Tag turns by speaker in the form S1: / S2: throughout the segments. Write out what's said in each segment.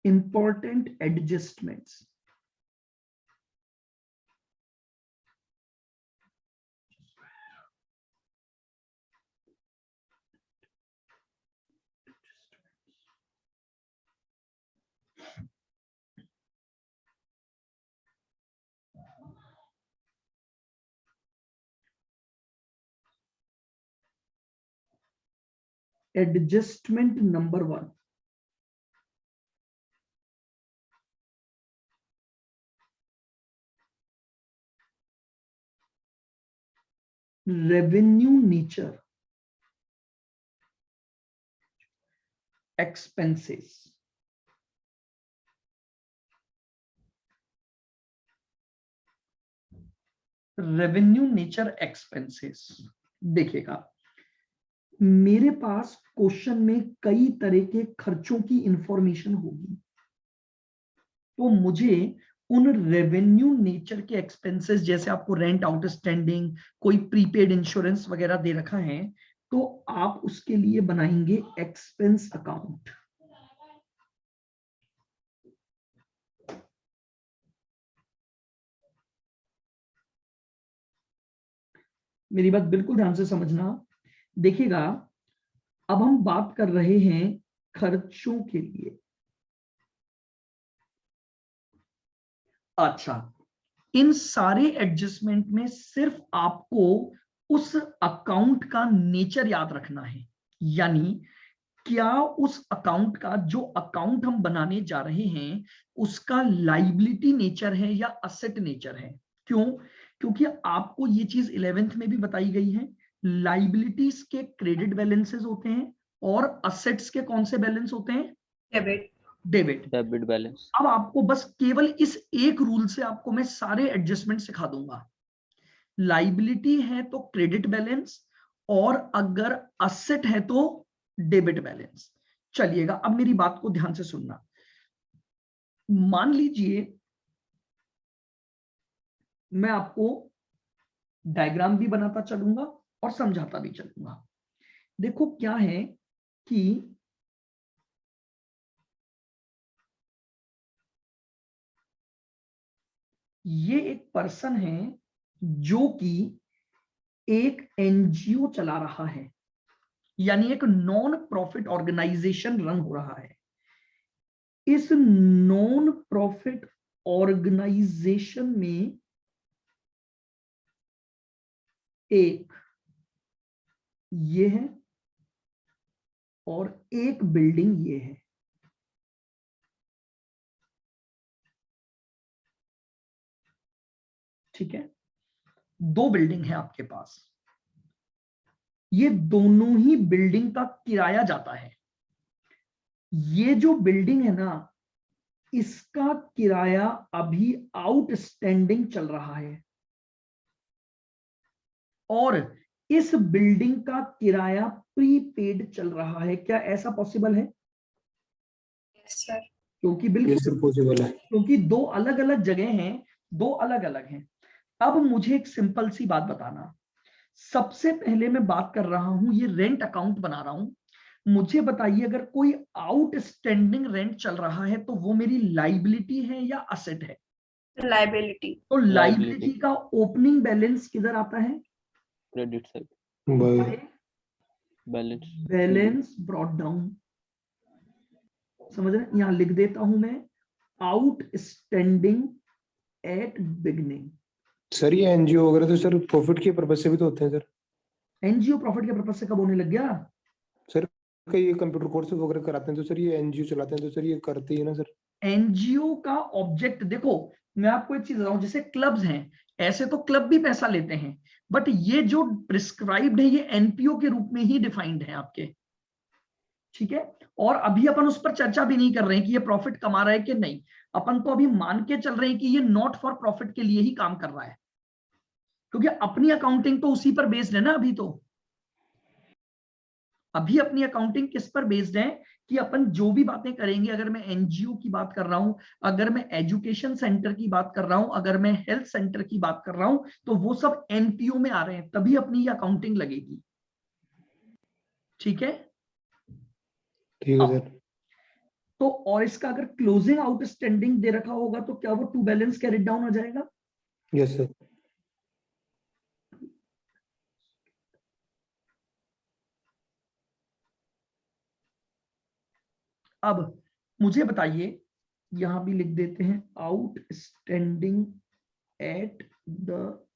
S1: important adjustments. Adjustment number 1. Revenue nature expenses. Revenue nature expenses. देखिएगा, मेरे पास question में कई तरह के खर्चों की इंफॉर्मेशन होगी, तो मुझे उन रेवेन्यू नेचर के एक्सपेंसेस, जैसे आपको रेंट आउटस्टैंडिंग, कोई प्रीपेड इंश्योरेंस वगैरह दे रखा है, तो आप उसके लिए बनाएंगे एक्सपेंस अकाउंट। मेरी बात बिल्कुल ध्यान से समझना। देखिएगा, अब हम बात कर रहे हैं खर्चों के लिए। अच्छा, इन सारे एडजस्टमेंट में सिर्फ आपको उस अकाउंट का नेचर याद रखना है, यानी क्या उस अकाउंट का, जो अकाउंट हम बनाने जा रहे हैं, उसका लाइबिलिटी नेचर है या असेट नेचर है। क्यों? क्योंकि आपको ये चीज 11th में भी बताई गई है, लाइबिलिटीज के क्रेडिट बैलेंसेस होते हैं और असेट्स के कौन से बैलेंस होते हैं? Debit
S2: balance.
S1: अब आपको बस केवल इस एक रूल से आपको मैं सारे एडजस्टमेंट सिखा दूंगा। लाइबिलिटी है तो क्रेडिट बैलेंस, और अगर असेट है तो डेबिट बैलेंस। चलिएगा, अब मेरी बात को ध्यान से सुनना। मान लीजिए मैं आपको डायग्राम भी बनाता चलूंगा और समझाता भी चलूंगा। देखो क्या है कि ये एक पर्सन है जो कि एक एनजीओ चला रहा है, यानी एक नॉन प्रॉफिट ऑर्गेनाइजेशन रन हो रहा है। इस नॉन प्रॉफिट ऑर्गेनाइजेशन में एक ये है और एक बिल्डिंग ये है। ठीक है, 2 बिल्डिंग है आपके पास। ये दोनों ही बिल्डिंग का किराया जाता है। ये जो बिल्डिंग है ना, इसका किराया अभी आउटस्टैंडिंग चल रहा है, और इस बिल्डिंग का किराया प्रीपेड चल रहा है। क्या ऐसा पॉसिबल है?
S3: सर,
S1: क्योंकि बिल्कुल
S4: पॉसिबल है,
S1: क्योंकि 2 अलग अलग जगह हैं, 2 अलग अलग हैं। अब मुझे एक सिंपल सी बात बताना। सबसे पहले मैं बात कर रहा हूं, ये रेंट अकाउंट बना रहा हूं। मुझे बताइए, अगर कोई आउटस्टैंडिंग रेंट चल रहा है तो वो मेरी लाइबिलिटी है या असेट है?
S3: लाइबिलिटी।
S1: तो लाइबिलिटी का ओपनिंग बैलेंस किधर आता है?
S2: Credit side,
S1: balance brought down. समझ रहे? यहां लिख देता हूं मैं, आउटस्टैंडिंग एट बिगनिंग।
S4: सर ये एनजीओ वगैरह तो सर प्रॉफिट के पर्पज से भी तो होते हैं सर।
S1: एनजीओ प्रॉफिट के पर्पज से कब होने लग गया?
S4: सर कई ये कंप्यूटर कोर्स वगैरह कराते हैं तो सर ये एनजीओ चलाते हैं तो सर ये करते ही है ना सर।
S1: एनजीओ का ऑब्जेक्ट देखो, मैं आपको एक चीज बताऊं, जैसे क्लब्स हैं, ऐसे तो क्लब भी पैसा लेते हैं, बट ये जो प्रिस्क्राइब्ड है ये एनपीओ के रूप में ही डिफाइंड है आपके। ठीक है, और अभी अपन उस पर चर्चा भी नहीं कर रहे हैं कि ये प्रॉफिट कमा रहा है कि नहीं। अपन तो अभी मान के चल रहे हैं कि ये नॉट फॉर प्रॉफिट के लिए ही काम कर रहा है, क्योंकि अपनी अकाउंटिंग तो उसी पर बेस्ड है ना। अभी अपनी अकाउंटिंग किस पर बेस्ड है कि अपन जो भी बातें करेंगे, अगर मैं एनजीओ की बात कर रहा हूं, अगर मैं एजुकेशन सेंटर की बात कर रहा हूं, अगर मैं हेल्थ सेंटर की बात कर रहा हूं, तो वो सब एनपीओ में आ रहे हैं, तभी अपनी ये अकाउंटिंग लगेगी। ठीक है,
S4: ठीक है सर।
S1: तो और इसका अगर क्लोजिंग आउटस्टैंडिंग दे रखा होगा तो क्या वो टू बैलेंस कैरिड डाउन हो जाएगा?
S4: Yes sir.
S1: अब मुझे बताइए, यहां भी लिख देते हैं outstanding at the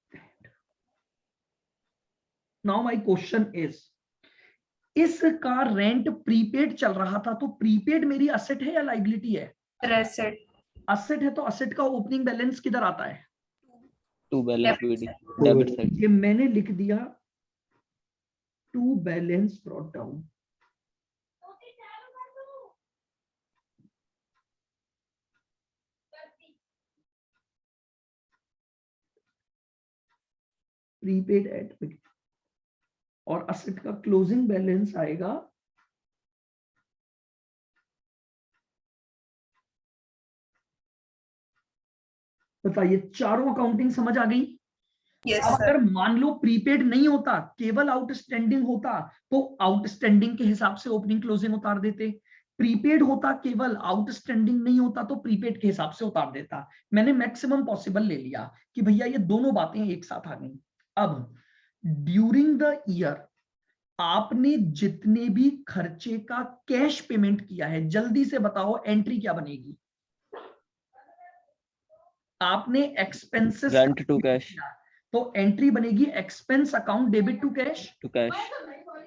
S1: now my question is, इसका रेंट प्रीपेड चल रहा था, तो प्रीपेड मेरी असेट है या लाइबिलिटी है?
S3: एसेट।
S1: असेट है, तो असेट का ओपनिंग बैलेंस किधर आता है?
S2: To balance
S3: Debit
S2: BD
S3: side.
S2: Debit side.
S1: ये मैंने लिख दिया to balance brought down. Prepaid at, और असेट का क्लोजिंग बैलेंस आएगा बताइए, चारों अकाउंटिंग समझ आ गई?
S3: Yes,
S1: अब
S3: sir.
S1: अगर मान लो प्रीपेड नहीं होता, केवल आउटस्टैंडिंग होता, तो आउटस्टैंडिंग के हिसाब से ओपनिंग क्लोजिंग उतार देते। प्रीपेड होता, केवल आउटस्टैंडिंग नहीं होता, तो प्रीपेड के हिसाब से उतार देता। मैंने मैक्सिमम पॉसिबल ले लिया कि भैया ये दोनों बातें एक साथ आ गई। अब ड्यूरिंग द ईयर आपने जितने भी खर्चे का कैश पेमेंट किया है, जल्दी से बताओ एंट्री क्या बनेगी? आपने एक्सपेंसेस
S2: रेंट टू कैश।
S1: तो एंट्री बनेगी expense account debit to cash.
S2: To cash.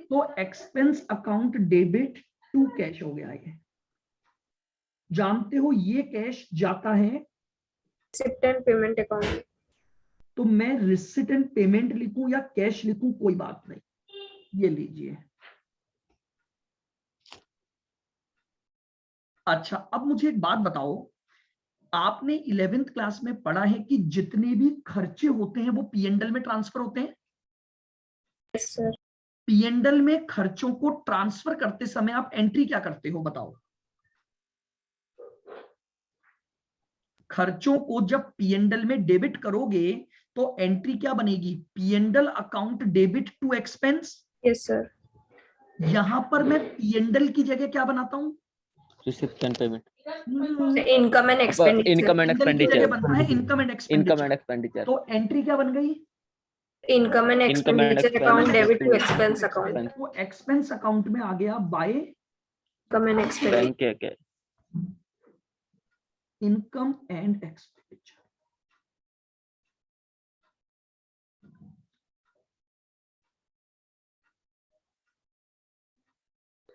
S1: तो expense account debit to cash हो गया। ये जानते हो ये कैश जाता है,
S3: Receipt and payment account.
S1: तो मैं रिसिट एंड पेमेंट लिखूं या कैश लिखूं कोई बात नहीं, ये लीजिए। अच्छा, अब मुझे एक बात बताओ, आपने 11th क्लास में पढ़ा है कि जितने भी खर्चे होते हैं वो पीएनडल में ट्रांसफर होते हैं।
S3: Yes, sir.
S1: पीएनडल में खर्चों को ट्रांसफर करते समय आप एंट्री क्या करते हो बताओ? खर्चों को जब पीएनडल में डेबिट करोगे तो एंट्री क्या बनेगी? P and L account debit to expense.
S3: Yes, sir.
S1: यहां पर मैं पीएनडल की जगह क्या बनाता हूं?
S2: Receipt and payment.
S3: The income and expenditure.
S2: Income and
S1: पीएनडल की जगह
S2: एक्सपेंडिचर।
S1: बनता है income and
S2: income and
S1: expenditure.
S2: Expenditure.
S1: तो एंट्री क्या बन गई?
S3: Income and
S2: Income and
S3: expenditure account
S2: expenditure
S3: debit to
S2: to
S3: expense account.
S1: वो एक्सपेंस अकाउंट में आ गया by
S3: Income and expenditure.
S2: Bank के
S1: इनकम एंड एक्सपेंडिचर।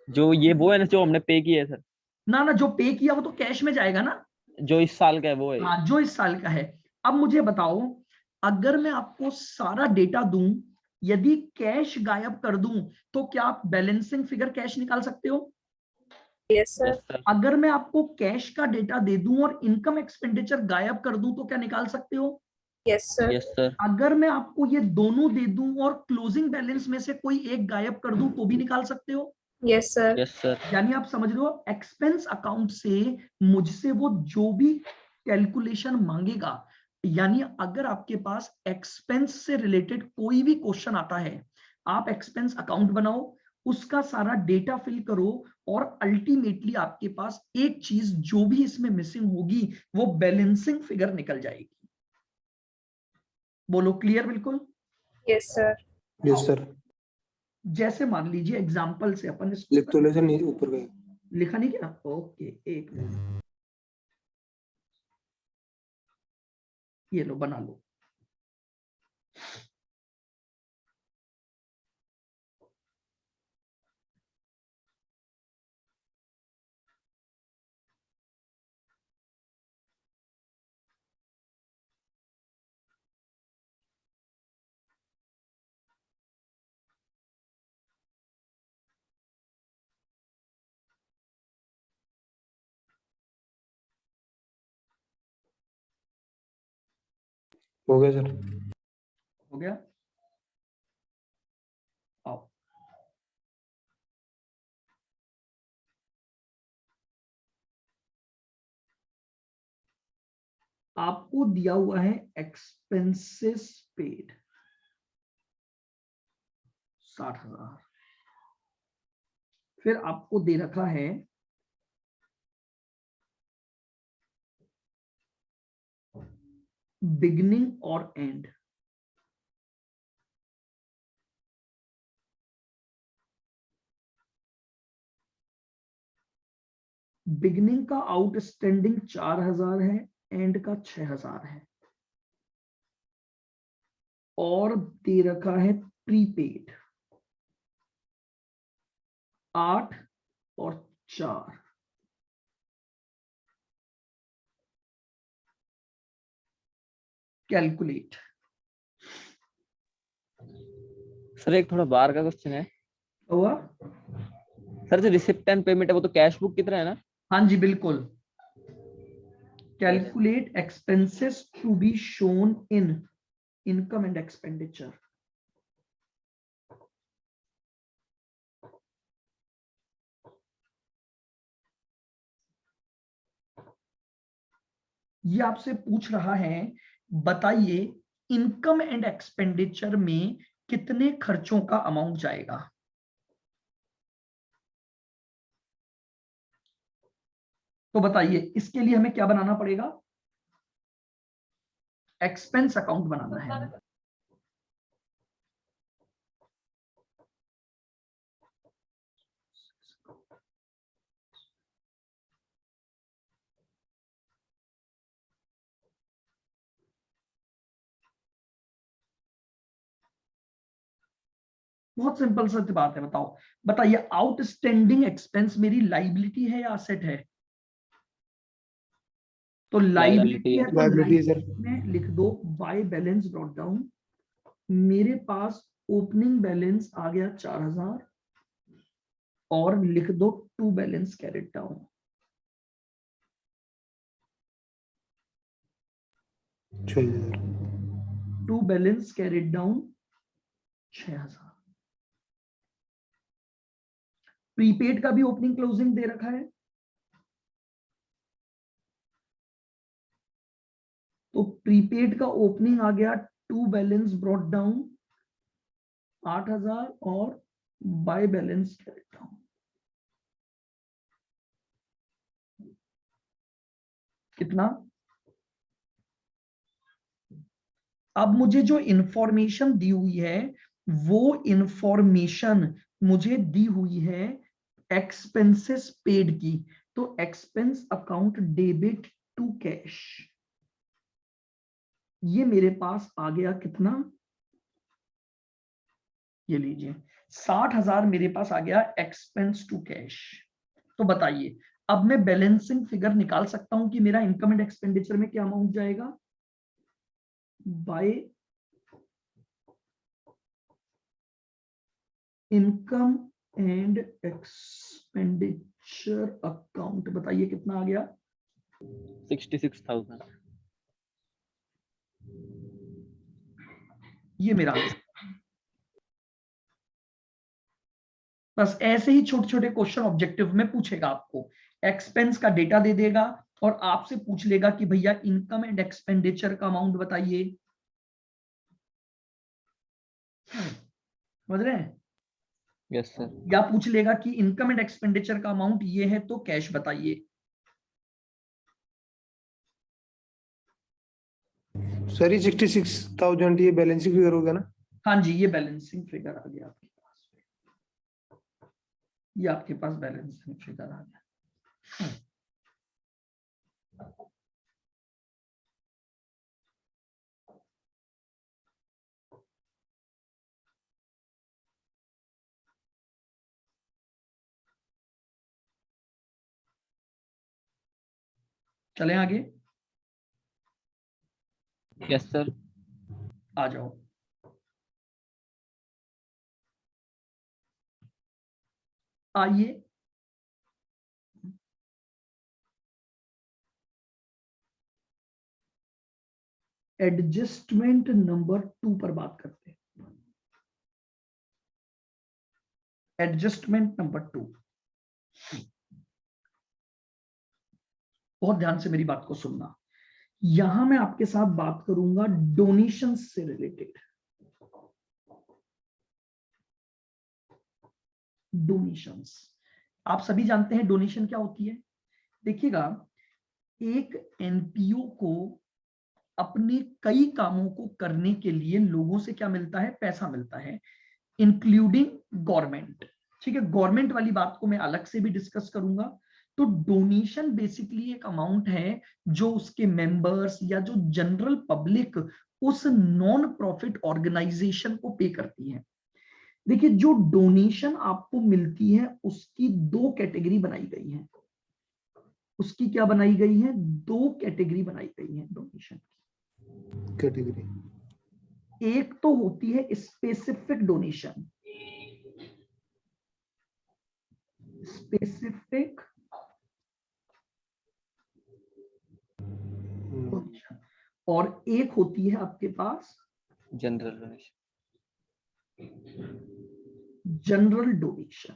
S2: जो ये वो है ना जो हमने पे किया है सर,
S1: ना ना, जो पे किया वो तो कैश में जाएगा ना।
S2: जो इस साल का है वो है।
S1: हाँ, जो इस साल का है। अब मुझे बताओ, अगर मैं आपको सारा डेटा दूं, यदि कैश गायब कर दूं, तो क्या आप बैलेंसिंग फिगर कैश निकाल सकते हो?
S3: Yes, sir.
S2: Yes sir.
S1: अगर मैं आपको कैश का डेटा दे दूं और इनकम एक्सपेंडिचर गायब कर दूं, तो क्या निकाल सकते हो?
S3: Yes, sir.
S2: Yes sir.
S1: अगर मैं आपको ये दोनों दे दूं और क्लोजिंग बैलेंस में से कोई एक गायब कर दूं, तो भी निकाल सकते हो।
S3: Yes, sir.
S2: Yes sir.
S1: यानी आप समझ रहे हो, एक्सपेंस अकाउंट से मुझसे वो जो भी कैलकुलेशन मांगेगा, यानी अगर आपके पास एक्सपेंस से रिलेटेड कोई भी क्वेश्चन आता है, आप एक्सपेंस अकाउंट बनाओ, उसका सारा डेटा फिल करो, और अल्टीमेटली आपके पास एक चीज जो भी इसमें मिसिंग होगी वो बैलेंसिंग फिगर निकल जाएगी। बोलो क्लियर? बिल्कुल।
S3: Yes, sir.
S4: Yes sir.
S1: जैसे मान लीजिए एग्जांपल से अपन
S4: लिख
S1: इसको
S4: तो ले सर, नीचे ऊपर गए।
S1: लिखा नहीं क्या? ओके, एक मिनट, ये लो बना लो।
S4: हो गया सर।
S1: हो गया? आओ, आपको दिया हुआ है एक्सपेंसेस पेड 60,000, फिर आपको दे रखा है बिगिनिंग और एंड। बिगिनिंग का आउटस्टैंडिंग 4000 है, एंड का 6000 है, और दे रखा है प्रीपेड 8 और 4। कैलकुलेट।
S2: सर एक थोड़ा बाहर का क्वेश्चन है
S1: हुआ?
S2: सर, जो रिसिप्ट एंड पेमेंट है वो तो कैश बुक की तरह है ना?
S1: हाँ जी बिल्कुल। Calculate expenses to be shown in income and expenditure. ये आपसे पूछ रहा है, बताइए इनकम एंड एक्सपेंडिचर में कितने खर्चों का अमाउंट जाएगा। तो बताइए इसके लिए हमें क्या बनाना पड़ेगा? एक्सपेंस अकाउंट बनाना है हमें। बहुत सिंपल सा बात है, बताओ। बताइए आउटस्टैंडिंग एक्सपेंस मेरी लाइबिलिटी है या असेट है? तो लाइबिलिटी है, तो
S4: Liability है, सर।
S1: लाइबिलिटी में लिख दो बाय बैलेंस ब्रॉट डाउन। मेरे पास ओपनिंग बैलेंस आ गया 4000, और लिख दो to balance carried down. To balance carried down 6000। Prepaid का भी ओपनिंग क्लोजिंग दे रखा है, तो प्रीपेड का ओपनिंग आ गया टू बैलेंस ब्रॉट डाउन 8000, और बाय बैलेंस कैरिड डाउन कितना? अब मुझे जो इंफॉर्मेशन दी हुई है वो इंफॉर्मेशन मुझे दी हुई है एक्सपेंसेस पेड की। तो expense account debit to cash, ये मेरे पास आ गया कितना? ये लीजिए 60,000 मेरे पास आ गया एक्सपेंस टू कैश। तो बताइए अब मैं बैलेंसिंग फिगर निकाल सकता हूं कि मेरा इनकम एंड एक्सपेंडिचर में क्या अमाउंट जाएगा। By income and expenditure account, बताइए कितना आ गया?
S2: 66,000।
S1: ये मेरा आंसर। बस ऐसे ही छोटे छोटे क्वेश्चन ऑब्जेक्टिव में पूछेगा आपको। एक्सपेंस का डेटा दे देगा और आपसे पूछ लेगा कि भैया इनकम एंड एक्सपेंडिचर का अमाउंट बताइए। समझ रहे हैं?
S2: Yes sir.
S1: या पूछ लेगा कि इनकम एंड एक्सपेंडिचर का अमाउंट ये है तो कैश बताइए।
S4: सर ये 66,000 ये बैलेंसिंग फिगर हो गया ना?
S1: हाँ जी, ये बैलेंसिंग फिगर आ गया आपके पास। ये आपके पास बैलेंसिंग फिगर आ गया। चलें आगे?
S2: Yes sir.
S1: आ जाओ। आइए एडजस्टमेंट नंबर 2 पर बात करते हैं। एडजस्टमेंट नंबर 2, बहुत ध्यान से मेरी बात को सुनना। यहां मैं आपके साथ बात करूंगा डोनेशन से रिलेटेड। डोनेशंस, आप सभी जानते हैं डोनेशन क्या होती है। देखिएगा, एक एनपीओ को अपने कई कामों को करने के लिए लोगों से क्या मिलता है, पैसा मिलता है, इंक्लूडिंग गवर्नमेंट। ठीक है, गवर्नमेंट वाली बात को मैं अलग से भी डिस्कस करूंगा। तो डोनेशन बेसिकली एक अमाउंट है जो उसके मेंबर्स या जो जनरल पब्लिक उस नॉन प्रॉफिट ऑर्गेनाइजेशन को पे करती है। देखिए, जो डोनेशन आपको मिलती है उसकी दो कैटेगरी बनाई गई है। उसकी क्या बनाई गई है, दो कैटेगरी बनाई गई है डोनेशन की।
S4: कैटेगरी
S1: एक तो होती है स्पेसिफिक डोनेशन, स्पेसिफिक डोनेशन, और एक होती है आपके पास
S2: जनरल डोनेशन।
S1: General donation.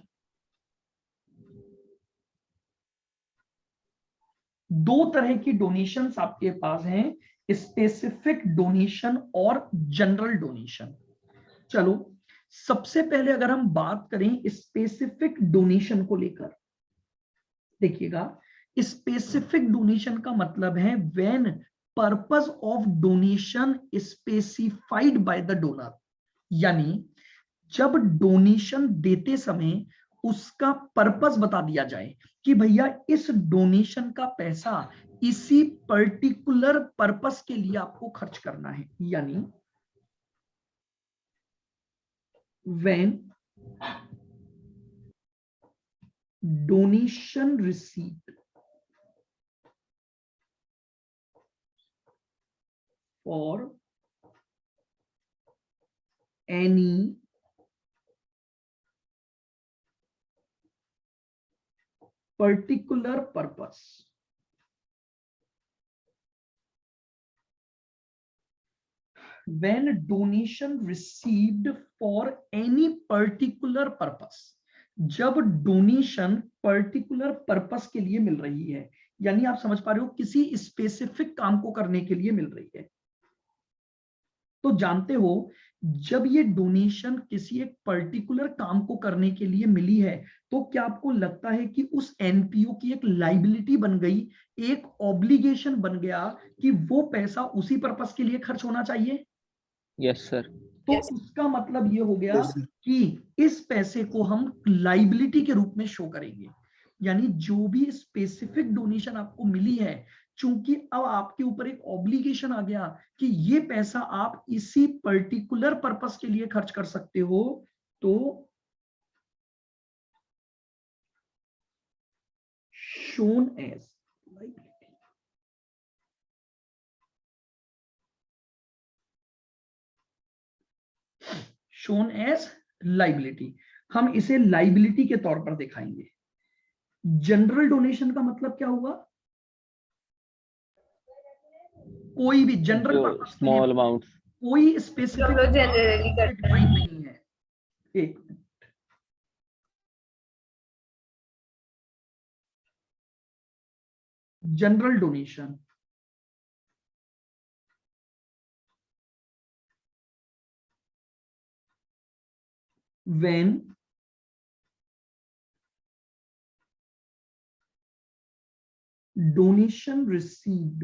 S1: दो तरह की डोनेशंस आपके पास हैं, स्पेसिफिक डोनेशन और जनरल डोनेशन। चलो, सबसे पहले अगर हम बात करें स्पेसिफिक डोनेशन को लेकर, देखिएगा, स्पेसिफिक डोनेशन का मतलब है when purpose of donation specified by the donor, यानी जब डोनेशन देते समय उसका पर्पस बता दिया जाए कि भैया इस डोनेशन का पैसा इसी पर्टिकुलर पर्पस के लिए आपको खर्च करना है। यानी when donation received for any particular purpose, when donation received for any particular purpose, जब डोनेशन पर्टिकुलर पर्पस के लिए मिल रही है, यानी आप समझ पा रहे हो किसी स्पेसिफिक काम को करने के लिए मिल रही है। तो जानते हो, जब ये डोनेशन किसी एक पर्टिकुलर काम को करने के लिए मिली है, तो क्या आपको लगता है कि उस एनपीओ की एक लाइबिलिटी बन गई, एक ऑब्लिगेशन बन गया कि वो पैसा उसी पर्पस के लिए खर्च होना चाहिए?
S2: Yes sir.
S1: तो
S3: Yes.
S1: उसका मतलब ये हो गया
S4: Yes, sir.
S1: कि इस पैसे को हम लाइबिलिटी के रूप में शो करेंगे। यानी जो भी स्पेसिफिक डोनेशन आपको मिली है, चूंकि अब आपके ऊपर एक ऑब्लिगेशन आ गया कि ये पैसा आप इसी पर्टिकुलर पर्पस के लिए खर्च कर सकते हो, तो shown as liability. Shown as liability, हम इसे लाइबिलिटी के तौर पर दिखाएंगे। जनरल डोनेशन का मतलब क्या हुआ, कोई भी जनरल पर्पस के लिए,
S2: स्मॉल अमाउंट।
S1: कोई
S3: हम
S1: स्पेसिफिक
S3: लोग generally करते हैं।
S1: नहीं है। एक minute, general donation when donation received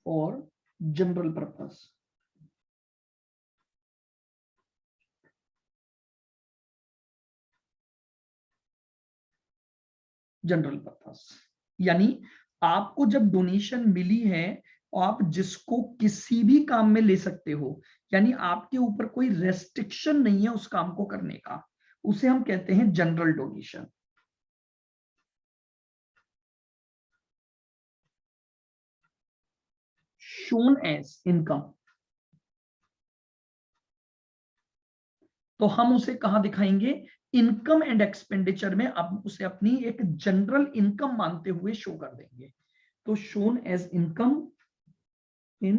S1: for general purpose, general purpose, यानी आपको जब डोनेशन मिली है, आप जिसको किसी भी काम में ले सकते हो, यानी आपके ऊपर कोई रेस्ट्रिक्शन नहीं है उस काम को करने का, उसे हम कहते हैं general donation. Shown as income, तो हम उसे कहां दिखाएंगे, इनकम एंड एक्सपेंडिचर में अब उसे अपनी एक जनरल इनकम मानते हुए शो कर देंगे। तो शोन एज इनकम इन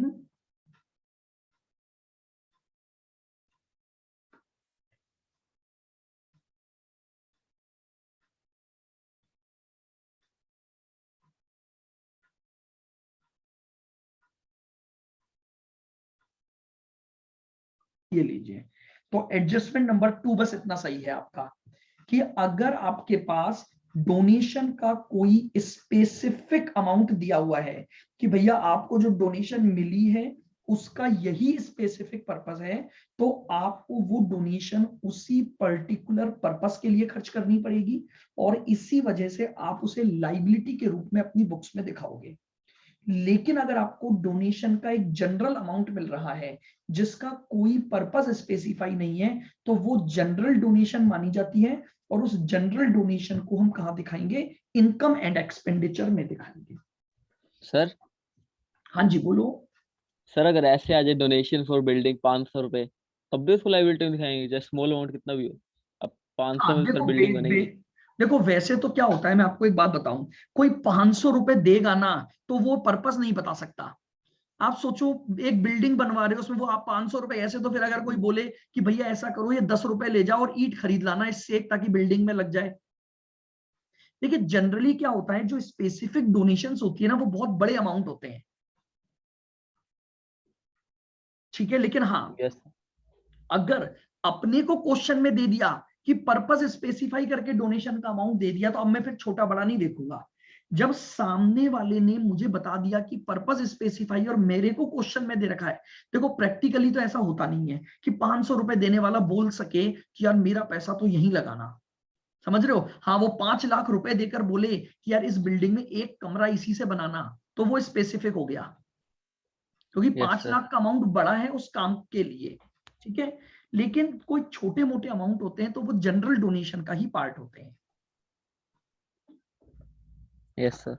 S1: ये लीजिए। तो एडजस्टमेंट नंबर 2 बस इतना सही है आपका कि अगर आपके पास डोनेशन का कोई स्पेसिफिक अमाउंट दिया हुआ है कि भैया आपको जो डोनेशन मिली है उसका यही स्पेसिफिक पर्पस है, तो आपको वो डोनेशन उसी पर्टिकुलर पर्पस के लिए खर्च करनी पड़ेगी और इसी वजह से आप उसे लाइबिलिटी के रूप में अपनी बुक्स में दिखाओगे। लेकिन अगर आपको डोनेशन का एक जनरल अमाउंट मिल रहा है जिसका कोई पर्पस स्पेसिफाई नहीं है, तो वो जनरल डोनेशन मानी जाती है और उस जनरल डोनेशन को हम कहां दिखाएंगे? इनकम एंड एक्सपेंडिचर में दिखाएंगे।
S2: सर
S1: हाँ जी बोलो।
S2: सर अगर ऐसे आ जाए डोनेशन फॉर बिल्डिंग 500 रुपए, तब भी उसको लाइबिलिटी में दिखाएंगे चाहे स्मॉल अमाउंट कितना भी हो? अब 500
S1: हाँ
S2: में सर
S1: देखो
S2: बिल्डिंग बनेगी।
S1: देखो वैसे तो क्या होता है, मैं आपको एक बात बताऊं, कोई 500 रुपए देगा ना तो वो पर्पस नहीं बता सकता। आप सोचो एक बिल्डिंग बनवा रहे हो उसमें वो आप 500 रुपए, ऐसे तो फिर अगर कोई बोले कि भैया ऐसा करो ये 10 रुपए ले जाओ और ईंट खरीद लाना इससे एक, ताकि बिल्डिंग में लग जाए। देखिए जनरली क्या होता है, जो स्पेसिफिक डोनेशंस होती है ना वो बहुत बड़े अमाउंट होते हैं, ठीक है। लेकिन हाँ,
S2: यस।
S1: अगर अपने को क्वेश्चन में दे दिया कि पर्पस स्पेसिफाई करके डोनेशन का अमाउंट दे दिया, तो अब मैं फिर छोटा बड़ा नहीं देखूंगा। जब सामने वाले ने मुझे बता दिया कि पर्पस स्पेसिफाई और मेरे को क्वेश्चन में दे रखा है, देखो प्रैक्टिकली तो ऐसा होता नहीं है कि 500 रुपए देने वाला बोल सके कि यार मेरा पैसा तो यहीं लगाना, समझ रहे हो। हाँ वो 5 लाख रुपए देकर बोले कि यार इस बिल्डिंग में एक कमरा इसी से बनाना, तो वो स्पेसिफिक हो गया, क्योंकि
S2: यस
S1: 5
S2: सर।
S1: लाख का अमाउंट बड़ा है उस काम के लिए, ठीक है। लेकिन कोई छोटे मोटे अमाउंट होते हैं तो वो जनरल डोनेशन का ही पार्ट होते हैं।
S2: Yes sir.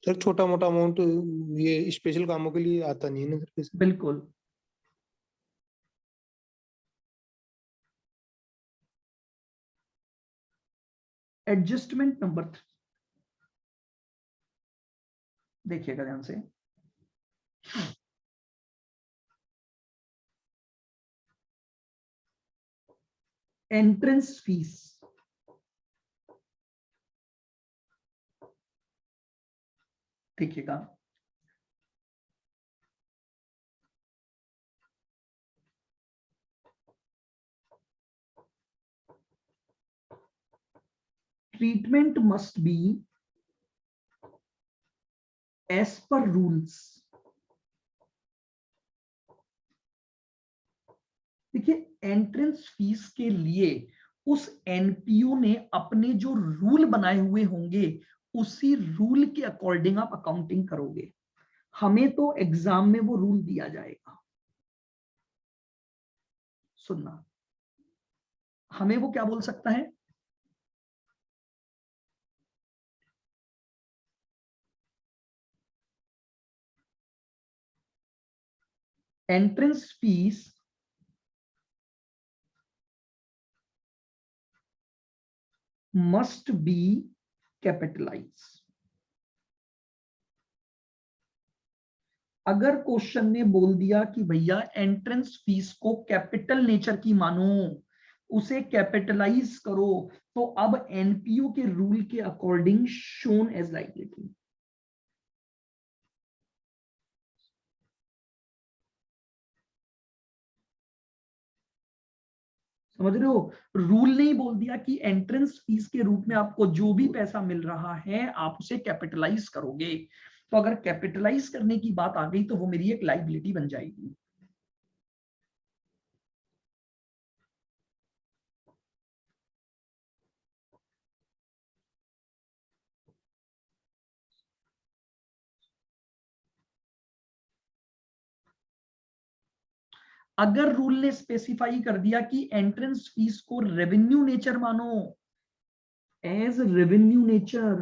S4: सर छोटा मोटा अमाउंट ये स्पेशल कामों के लिए आता नहीं है ना सर कैसे?
S1: बिल्कुल। एडजस्टमेंट नंबर 3 देखिएगा ध्यान से। एंट्रेंस फीस, देखिएगा treatment must be as per rules. देखिए एंट्रेंस फीस के लिए उस एनपीओ ने अपने जो रूल बनाए हुए होंगे उसी रूल के अकॉर्डिंग आप अकाउंटिंग करोगे। हमें तो एग्जाम में वो रूल दिया जाएगा, सुनना, हमें वो क्या बोल सकता है? Entrance fees must be capitalise. अगर क्वेश्चन ने बोल दिया कि भैया एंट्रेंस फीस को कैपिटल नेचर की मानो, उसे कैपिटलाइज करो, तो अब एनपीओ के रूल के अकॉर्डिंग शोन एज लायबिलिटी। समझ रहे हो, रूल ने ही बोल दिया कि एंट्रेंस फीस के रूप में आपको जो भी पैसा मिल रहा है आप उसे कैपिटलाइज करोगे। तो अगर कैपिटलाइज करने की बात आ गई तो वो मेरी एक लायबिलिटी बन जाएगी। अगर रूल ने स्पेसिफाई कर दिया कि एंट्रेंस फीस को रेवेन्यू नेचर मानो, एज रेवेन्यू नेचर,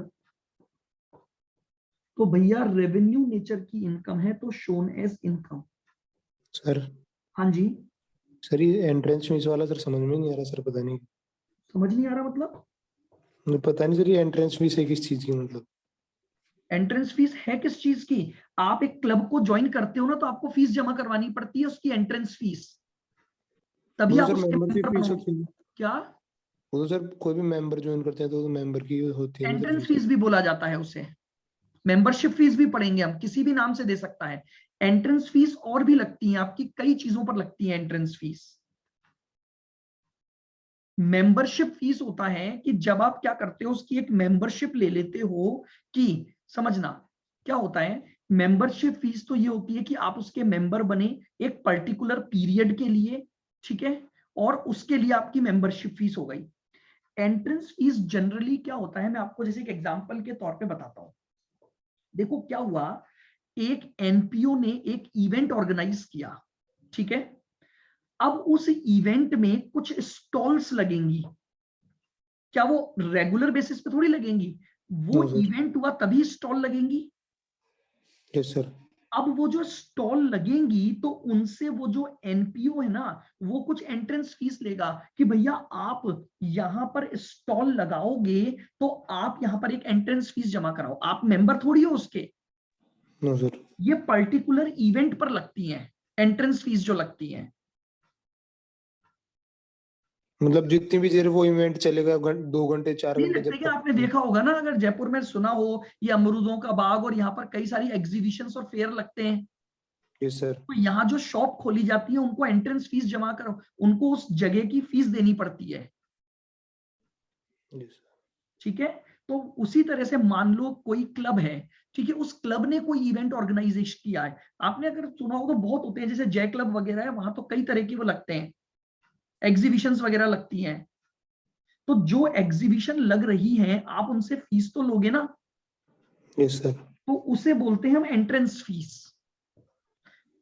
S1: तो भैया रेवेन्यू नेचर की इनकम है तो शोन एज इनकम।
S4: सर
S1: हाँ जी।
S4: सर ये एंट्रेंस फीस वाला सर समझ में नहीं आ रहा सर, पता नहीं।
S1: समझ नहीं आ रहा मतलब?
S4: पता नहीं सर ये एंट्रेंस फीस है किस चीज की मतलब?
S1: एंट्रेंस फीस है किस चीज की? आप एक क्लब को ज्वाइन करते हो ना, तो आपको फीस जमा करवानी पड़ती है, उसकी एंट्रेंस फीस, तभी
S4: वो तो
S1: आप
S4: सर
S1: उसके
S4: मेंबरशिप
S1: मेंबर
S4: फीस
S1: बनोगे।
S4: होती है।
S1: क्या?
S4: वो तो सर कोई भी मेंबर ज्वाइन करते हैं तो मेंबर की होती है ना सर
S1: एंट्रेंस
S4: फीस।
S1: फीस भी बोला जाता है उसे, मेंबरशिप फीस भी पढ़ेंगे हम, किसी भी नाम से दे सकता है। एंट्रेंस फीस और भी लगती है आपकी, कई चीजों पर लगती है एंट्रेंस फीस। मेंबरशिप फीस होता है कि जब आप क्या करते हो, उसकी एक मेंबरशिप ले लेते हो, कि समझना क्या होता है। मेंबरशिप फीस तो ये होती है कि आप उसके मेंबर बने एक पर्टिकुलर पीरियड के लिए, ठीक है, और उसके लिए आपकी मेंबरशिप फीस हो गई। एंट्रेंस फीस जनरली क्या होता है, मैं आपको जैसे एक एग्जांपल के तौर पे बताता हूं। देखो क्या हुआ, एक एनपीओ ने एक इवेंट ऑर्गेनाइज किया, ठीक है। अब उस इवेंट में कुछ स्टॉल्स लगेंगी, क्या वो रेगुलर बेसिस पे थोड़ी लगेंगी, वो
S4: हाँ सर।
S1: इवेंट हुआ तभी स्टॉल लगेंगी।
S4: Yes sir.
S1: अब वो जो स्टॉल लगेंगी तो उनसे वो जो एनपीओ है ना, वो कुछ एंट्रेंस फीस लेगा कि भैया आप यहां पर स्टॉल लगाओगे तो आप यहां पर एक एंट्रेंस फीस जमा कराओ, आप मेंबर थोड़ी हो उसके।
S4: No sir.
S1: ये पर्टिकुलर इवेंट पर लगती हैं एंट्रेंस फीस जो लगती हैं।
S4: मतलब जितनी भी देर वो इवेंट चलेगा 2 घंटे 4
S1: नहीं
S4: घंटे
S1: लगते,
S4: जब
S1: क्या
S4: तक।
S1: आपने देखा होगा ना, अगर जयपुर में सुना हो ये अमरूदों का बाग, और यहाँ पर कई सारी एग्जीबिशंस और फेयर लगते हैं,
S4: यस सर।
S1: तो यहाँ जो शॉप खोली जाती है उनको एंट्रेंस फीस जमा करो, उनको उस जगह की फीस देनी पड़ती है,
S4: यस
S1: ठीक है। तो उसी तरह से मान लो कोई क्लब है, ठीक है, उस क्लब ने कोई इवेंट ऑर्गेनाइजेशन किया है, आपने अगर सुना हो तो बहुत होते हैं, जैसे जय क्लब वगैरह है, वहां तो कई तरह के वो लगते हैं, एग्जीबिशंस वगैरह लगती हैं। तो जो एग्जीबिशन लग रही है आप उनसे फीस तो लोगे ना,
S4: यस सर।
S1: तो उसे बोलते हैं हम एंट्रेंस फीस।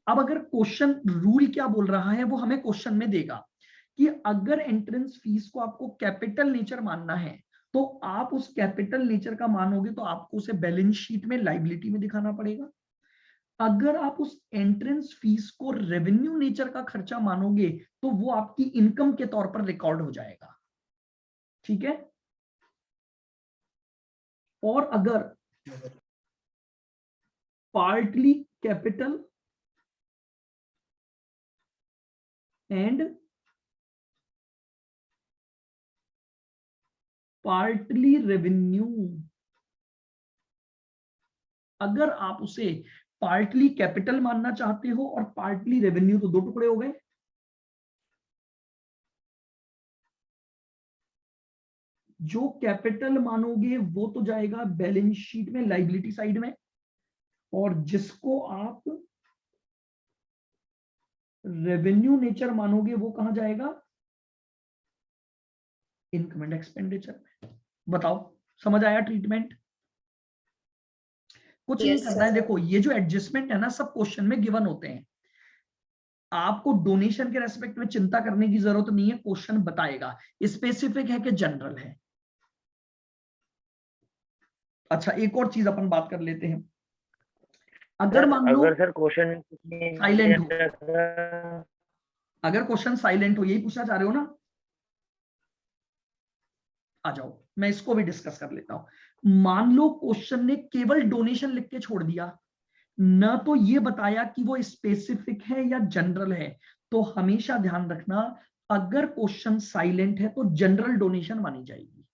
S1: अब अगर क्वेश्चन रूल क्या बोल रहा है वो हमें क्वेश्चन में देगा कि अगर एंट्रेंस फीस को आपको कैपिटल नेचर मानना है तो आप उस कैपिटल नेचर का मानोगे तो आपको उसे बैलेंस शीट में लायबिलिटी में दिखाना पड़ेगा। अगर आप उस एंट्रेंस फीस को रेवेन्यू नेचर का खर्चा मानोगे तो वो आपकी इनकम के तौर पर रिकॉर्ड हो जाएगा, ठीक है। और अगर partly capital and partly revenue, अगर आप उसे पार्टली कैपिटल मानना चाहते हो और पार्टली रेवेन्यू, तो दो टुकड़े हो गए। जो कैपिटल मानोगे वो तो जाएगा बैलेंस शीट में लायबिलिटी साइड में, और जिसको आप रेवेन्यू नेचर मानोगे वो कहां जाएगा, इनकम एंड एक्सपेंडिचर में। बताओ समझ आया ट्रीटमेंट? कुछ नहीं
S3: Yes,
S1: करना है,
S3: sir.
S1: देखो ये जो एडजस्टमेंट है ना सब क्वेश्चन में गिवन होते हैं, आपको डोनेशन के रेस्पेक्ट में चिंता करने की जरूरत नहीं है, क्वेश्चन बताएगा स्पेसिफिक है कि जनरल है। अच्छा एक और चीज अपन बात कर लेते हैं, अगर मान लो
S5: अगर सर क्वेश्चन
S1: साइलेंट हो, अगर क्वेश्चन साइलेंट हो, यही पूछना चाह रहे हो ना, आ जाओ मैं इसको भी डिस्कस कर लेता हूं। मान लो क्वेश्चन ने केवल डोनेशन लिख के छोड़ दिया, न तो ये बताया कि वो स्पेसिफिक है या जनरल है, तो हमेशा ध्यान रखना अगर क्वेश्चन साइलेंट है तो जनरल डोनेशन मानी जाएगी।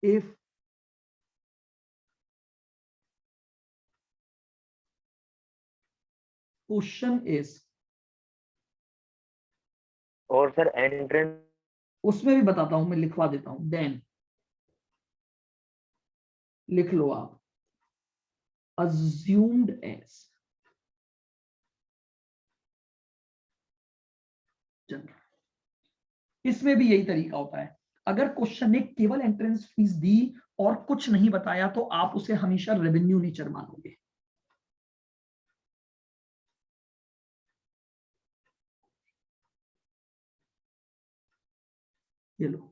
S1: इफ क्वेश्चन इज,
S5: और सर एंट्रेंस
S1: उसमें भी बताता हूं, मैं लिखवा देता हूं, देन लिख लो आप, assumed as जनरल, इसमें भी यही तरीका होता है। अगर क्वेश्चन ने केवल एंट्रेंस फीस दी और कुछ नहीं बताया तो आप उसे हमेशा रेवेन्यू नेचर मानोगे। ये लो,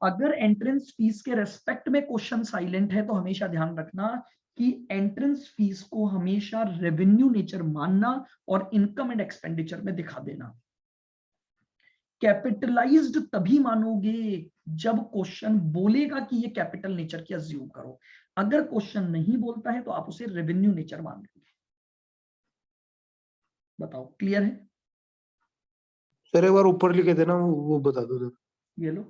S1: अगर एंट्रेंस फीस के रेस्पेक्ट में क्वेश्चन साइलेंट है तो हमेशा ध्यान रखना कि एंट्रेंस फीस को हमेशा रेवेन्यू नेचर मानना और इनकम एंड एक्सपेंडिचर में दिखा देना। कैपिटलाइज्ड तभी मानोगे जब क्वेश्चन बोलेगा कि ये कैपिटल नेचर की अज्यूम करो, अगर क्वेश्चन नहीं बोलता है तो आप उसे रेवेन्यू नेचर मान लेंगे। बताओ क्लियर है?
S4: सर एक बार ऊपर लिखे थे ना वो बता दो सर।
S1: ये लो,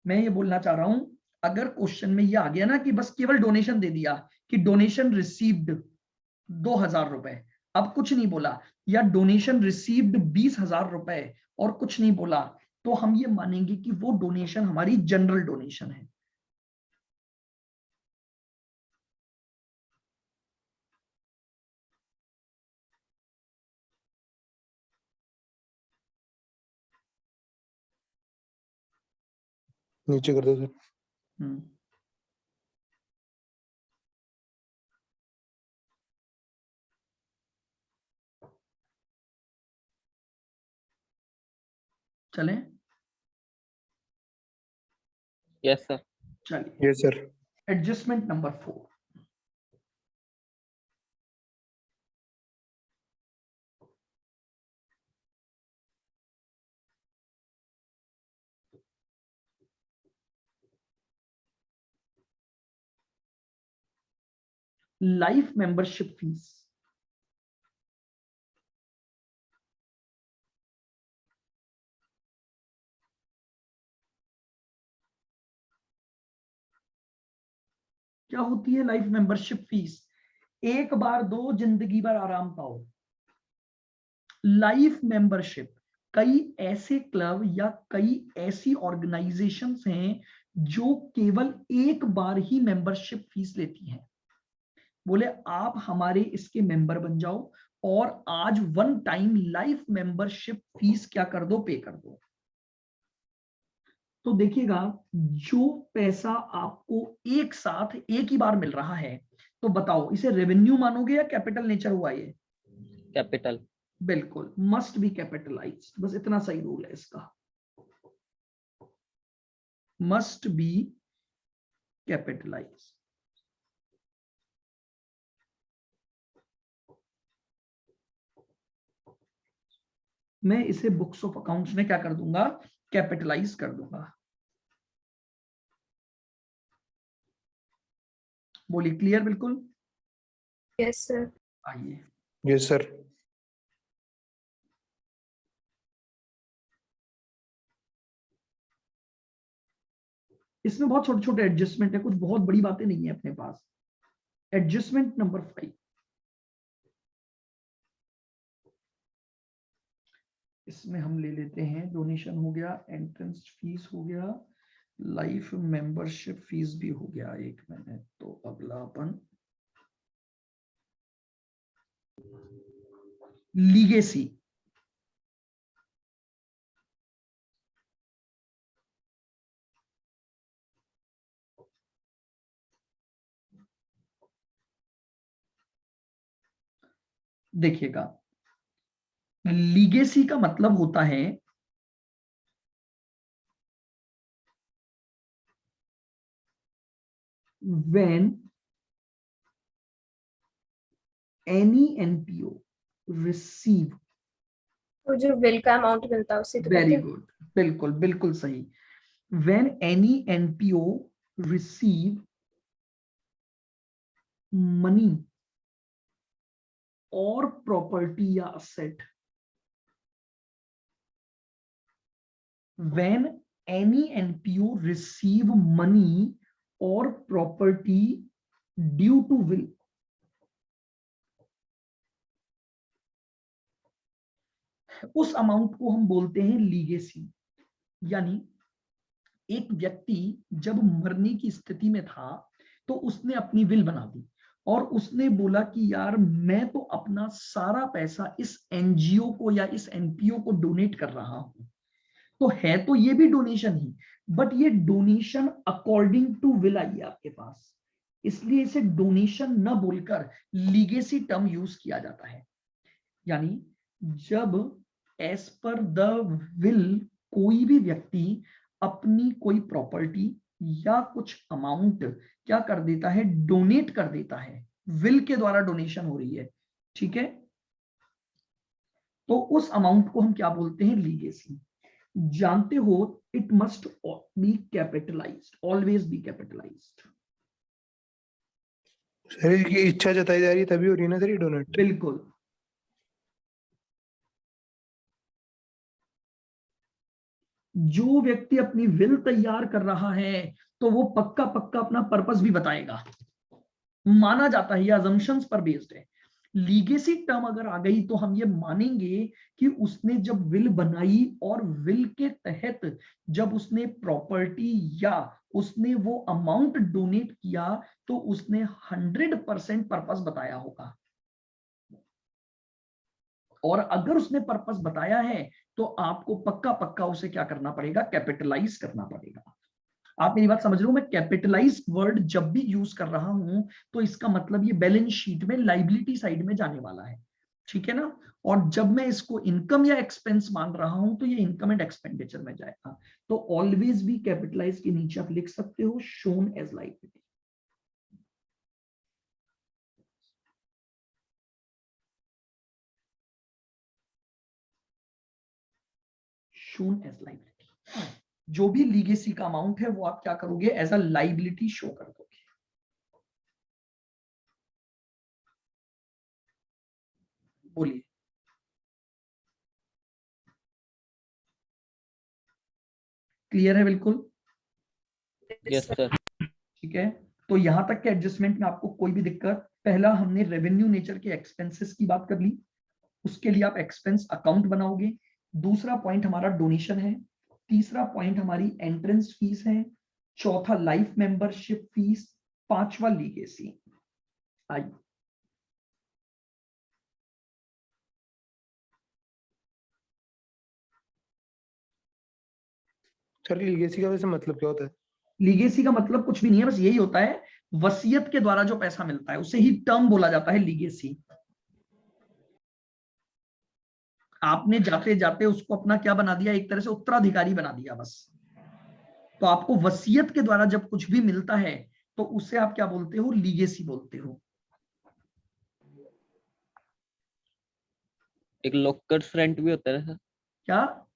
S1: मैं ये बोलना चाह रहा हूं, अगर क्वेश्चन में ये आ गया ना कि बस केवल डोनेशन दे दिया कि डोनेशन रिसीव्ड, 2,000 रुपए, अब कुछ नहीं बोला, या डोनेशन रिसीव्ड 20,000 रुपए और कुछ नहीं बोला, तो हम ये मानेंगे कि वो डोनेशन हमारी जनरल डोनेशन है।
S4: नीचे कर दो सर।
S1: चलें?
S2: Yes sir.
S1: चलिए,
S4: yes sir.
S1: Adjustment number 4, life membership fees. क्या होती है लाइफ मेंबरशिप फीस? एक बार दो, जिंदगी भर आराम पाओ। लाइफ मेंबरशिप कई ऐसे क्लब या कई ऐसी ऑर्गेनाइजेशंस हैं जो केवल एक बार ही मेंबरशिप फीस लेती हैं। बोले आप हमारे इसके मेंबर बन जाओ और आज one time life membership fees क्या कर दो, पे कर दो। तो देखिएगा, जो पैसा आपको एक साथ एक ही बार मिल रहा है, तो बताओ इसे रेवेन्यू मानोगे या कैपिटल नेचर हुआ ये?
S2: कैपिटल।
S1: बिल्कुल, मस्ट बी कैपिटलाइज्ड, बस इतना सही रूल है इसका, मस्ट बी कैपिटलाइज्ड। मैं इसे बुक्स ऑफ अकाउंट्स में क्या कर दूंगा, कैपिटलाइज कर दूंगा। बोलिए, क्लियर बिल्कुल?
S3: Yes sir.
S1: आइए,
S4: यस सर।
S1: इसमें बहुत छोटे छोटे एडजस्टमेंट है, कुछ बहुत बड़ी बातें नहीं है अपने पास। एडजस्टमेंट नंबर 5, इसमें हम ले लेते हैं, डोनेशन हो गया, एंट्रेंस फीस हो गया, लाइफ मेंबरशिप फीस भी हो गया। एक मिनट, तो अगला अपन लीगेसी। देखिएगा, लीगेसी का मतलब होता है when any NPO receive,
S3: तो जो बिल का अमाउंट मिलता है उसी तो
S1: वेरी
S3: कहते हैं।
S1: गुड, बिल्कुल बिल्कुल सही। when any NPO receive money or property या asset, when any NPO receive money or property due to will, उस अमाउंट को हम बोलते हैं लीगेसी। यानी एक व्यक्ति जब मरने की स्थिति में था तो उसने अपनी विल बना दी और उसने बोला कि यार मैं तो अपना सारा पैसा इस एनजीओ को या इस एनपीओ को डोनेट कर रहा हूं। तो है तो ये भी डोनेशन ही, बट ये डोनेशन अकॉर्डिंग टू विल आई है आपके पास, इसलिए इसे डोनेशन न बोलकर लीगेसी टर्म यूज किया जाता है। यानी जब एज पर द विल कोई भी व्यक्ति अपनी कोई प्रॉपर्टी या कुछ अमाउंट क्या कर देता है, डोनेट कर देता है, विल के द्वारा डोनेशन हो रही है, ठीक है, तो उस अमाउंट को हम क्या बोलते हैं, लीगेसी। जानते हो, it must be capitalised, always be capitalised.
S4: Sir इसकी इच्छा जताई जा रही है तभी हो रही है ना सर ये डोनेट?
S1: बिल्कुल, जो व्यक्ति अपनी विल तैयार कर रहा है तो वो पक्का पक्का अपना पर्पस भी बताएगा, माना जाता है, ये अजम्पशंस पर बेस्ड है। लीगेसी टर्म अगर आ गई तो हम ये मानेंगे कि उसने जब विल बनाई और विल के तहत जब उसने प्रॉपर्टी या उसने वो अमाउंट डोनेट किया तो उसने 100% पर्पस बताया होगा। और अगर उसने पर्पस बताया है तो आपको पक्का पक्का उसे क्या करना पड़ेगा, कैपिटलाइज करना पड़ेगा। आप मेरी बात समझ रहे हो? मैं कैपिटलाइज वर्ड जब भी यूज कर रहा हूं तो इसका मतलब ये बैलेंस शीट में लाइबिलिटी साइड में जाने वाला है, ठीक है ना। और जब मैं इसको इनकम या एक्सपेंस मान रहा हूं तो ये इनकम एंड एक्सपेंडिचर में जाएगा। तो ऑलवेज भी कैपिटलाइज के नीचे आप लिख सकते हो shown as liability. Shown as liability. जो भी लीगेसी का अमाउंट है वो आप क्या करोगे, एज अ लाइबिलिटी शो कर दोगे। बोलिए। क्लियर है बिल्कुल?
S2: Yes sir.
S1: ठीक है। तो यहां तक के एडजस्टमेंट में आपको कोई भी दिक्कत? पहला हमने रेवेन्यू नेचर के एक्सपेंसेस की बात कर ली, उसके लिए आप एक्सपेंस अकाउंट बनाओगे। दूसरा पॉइंट हमारा डोनेशन है। तीसरा पॉइंट हमारी एंट्रेंस फीस है। चौथा लाइफ मेंबरशिप फीस। पांचवा लीगेसी। आइए
S4: सर लीगेसी का वैसे मतलब क्या होता है?
S1: लीगेसी का मतलब कुछ भी नहीं है, बस यही होता है, वसीयत के द्वारा जो पैसा मिलता है उसे ही टर्म बोला जाता है लीगेसी। आपने जाते जाते उसको अपना क्या बना दिया, एक तरह से उत्तराधिकारी बना दिया बस। तो आपको वसीयत के द्वारा जब कुछ भी मिलता है तो उसे आप क्या बोलते हो, लीगेसी बोलते हो।
S2: एक लॉकर्स रेंट भी होता है सर?
S1: क्या?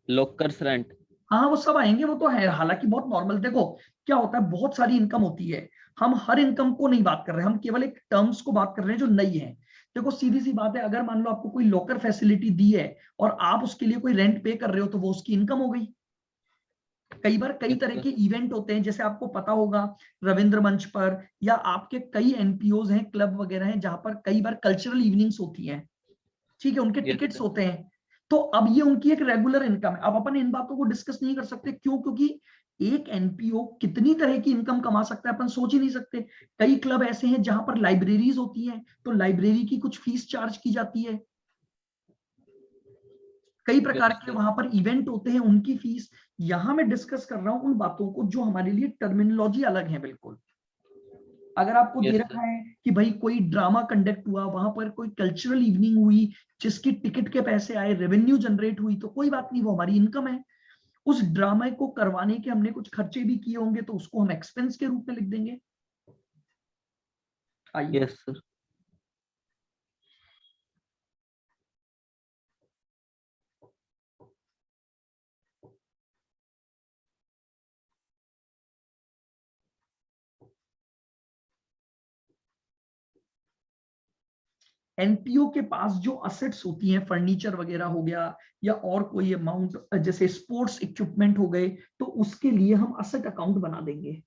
S2: Lockers rent.
S1: हाँ वो सब आएंगे, वो तो है, हालांकि बहुत नॉर्मल। देखो क्या होता है, बहुत सारी इनकम होती है, हम हर इनकम को नहीं बात कर रहे, हम केवल एक टर्म्स को बात कर रहे हैं जो नई है। देखो सीधी सी बात है, अगर मान लो आपको कोई लॉकर फैसिलिटी दी है और आप उसके लिए कोई रेंट पे कर रहे हो तो वो उसकी इनकम हो गई। कई बार कई
S2: यस
S1: तरह
S2: सर।
S1: के इवेंट होते हैं, जैसे आपको पता होगा रविंद्र मंच पर या आपके कई एनपीओज हैं, क्लब वगैरह हैं, जहां पर कई बार कल्चरल इवनिंग्स होती हैं, ठीक है, उनके
S2: यस
S1: टिकट्स
S2: सर।
S1: होते हैं। तो अब ये उनकी एक रेगुलर इनकम है। अब अपन इन बातों को डिस्कस नहीं कर सकते, क्यों? क्योंकि एक एनपीओ कितनी तरह की इनकम कमा सकता है अपन सोच ही नहीं सकते। कई क्लब ऐसे हैं जहां पर लाइब्रेरीज होती हैं, तो लाइब्रेरी की कुछ फीस चार्ज की जाती है। कई प्रकार
S2: यस
S1: के
S2: सर।
S1: वहां पर इवेंट होते हैं, उनकी फीस। यहां मैं डिस्कस कर रहा हूं उन बातों को जो हमारे लिए टर्मिनोलॉजी अलग है बिल्कुल। अगर आपको दे
S2: यस सर।
S1: रखा है कि भाई कोई ड्रामा कंडक्ट हुआ, वहां पर कोई कल्चरल इवनिंग हुई जिसकी टिकट के पैसे आए, रेवेन्यू जनरेट हुई, तो कोई बात नहीं, वो हमारी इनकम है। उस ड्रामा को करवाने के हमने कुछ खर्चे भी किए होंगे तो उसको हम एक्सपेंस के रूप में लिख देंगे। आइए
S2: यस सर।
S1: एनपीओ के पास जो असेट्स होती हैं, फर्नीचर वगैरह हो गया या और कोई अमाउंट जैसे स्पोर्ट्स इक्विपमेंट हो गए, तो उसके लिए हम असेट अकाउंट बना देंगे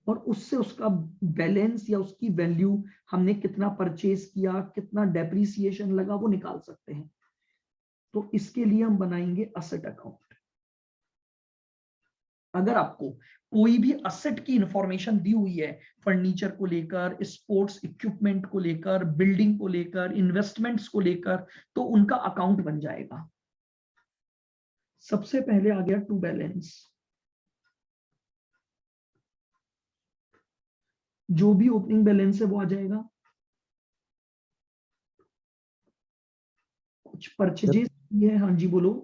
S1: और उससे उसका बैलेंस या उसकी वैल्यू, हमने कितना परचेज किया, कितना डेप्रिसिएशन लगा, वो निकाल सकते हैं। तो इसके लिए हम बनाएंगे असेट अकाउंट। अगर आपको कोई भी असेट की इंफॉर्मेशन दी हुई है, फर्नीचर को लेकर, स्पोर्ट्स इक्विपमेंट को लेकर, बिल्डिंग को लेकर, इन्वेस्टमेंट्स को लेकर, तो उनका अकाउंट बन जाएगा। सबसे पहले आ गया टू बैलेंस। जो भी ओपनिंग बैलेंस है वो आ जाएगा। कुछ परचेजेस है, हाँ जी बोलो।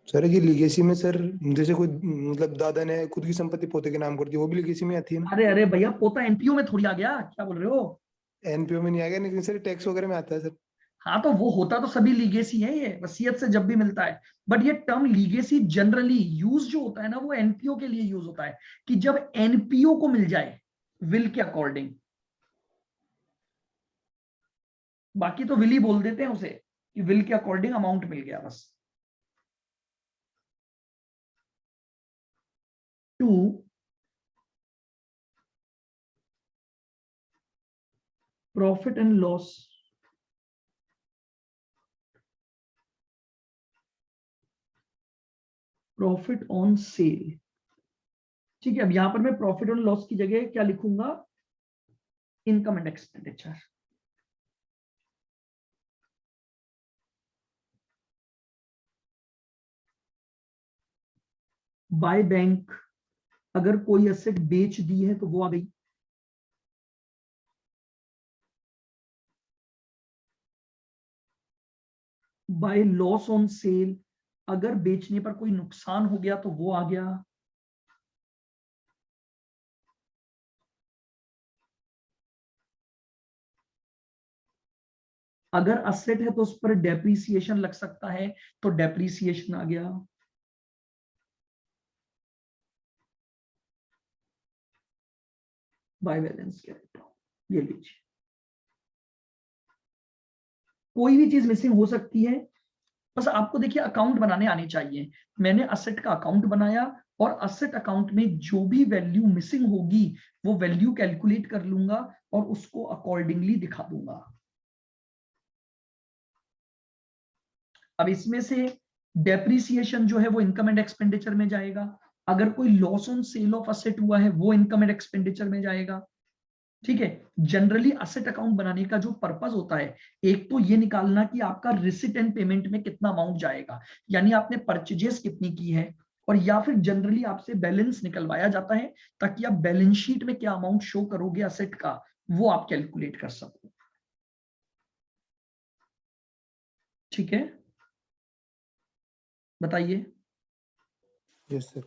S4: सर ये लीगेसी में सर, जैसे कोई मतलब दादा ने खुद की संपत्ति पोते के नाम कर दी, वो भी लीगेसी में आती है ना?
S1: अरे अरे भैया, पोता एनपीओ में थोड़ी आ गया, क्या बोल रहे हो?
S4: एनपीओ में नहीं आ गया, लेकिन सर टैक्स वगैरह में आता है सर।
S1: हाँ तो वो होता तो सभी लीगेसी है, ये वसीयत से जब भी मिलता है। बट ये टर्म लीगेसी जनरली यूज जो होता है ना, वो एनपीओ के लिए यूज होता है, कि जब एनपीओ को मिल जाए विल के अकॉर्डिंग। बाकी तो विल ही बोल देते हैं उसे, कि विल के अकॉर्डिंग अमाउंट मिल गया बस। To profit and loss profit on sale. ठीक है, अब यहां पर मैं प्रॉफिट ऑन लॉस की जगह क्या लिखूंगा, income and expenditure. By bank, अगर कोई एसेट बेच दी है तो वो आ गई। बाय लॉस ऑन सेल, अगर बेचने पर कोई नुकसान हो गया तो वो आ गया। अगर असेट है तो उस पर डेप्रीसिएशन लग सकता है, तो डेप्रीसिएशन आ गया। बाय बैलेंस कैरेक्टर, ये लीजिए। कोई भी चीज मिसिंग हो सकती है, बस आपको देखिए अकाउंट बनाने आने चाहिए। मैंने असेट का अकाउंट बनाया और असेट अकाउंट में जो भी वैल्यू मिसिंग होगी वो वैल्यू कैलकुलेट कर लूंगा और उसको अकॉर्डिंगली दिखा दूंगा। अब इसमें से डेप्रीसिएशन जो है वो इनकम एंड एक्सपेंडिचर में जाएगा। अगर कोई loss on sale of asset हुआ है वो इनकम एंड एक्सपेंडिचर में जाएगा। ठीक है, जनरली असेट अकाउंट बनाने का जो पर्पस होता है, एक तो ये निकालना कि आपका रिसिट एंड पेमेंट में कितना अमाउंट जाएगा, यानी आपने परचेजेस कितनी की है, और या फिर जनरली आपसे बैलेंस निकलवाया जाता है ताकि आप बैलेंस शीट में क्या अमाउंट शो करोगे असेट का वो आप कैलकुलेट कर सको। ठीक है, बताइए।
S4: Yes sir.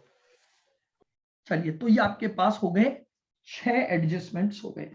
S1: चलिए, तो ये आपके पास हो गए 6 एडजस्टमेंट्स हो गए।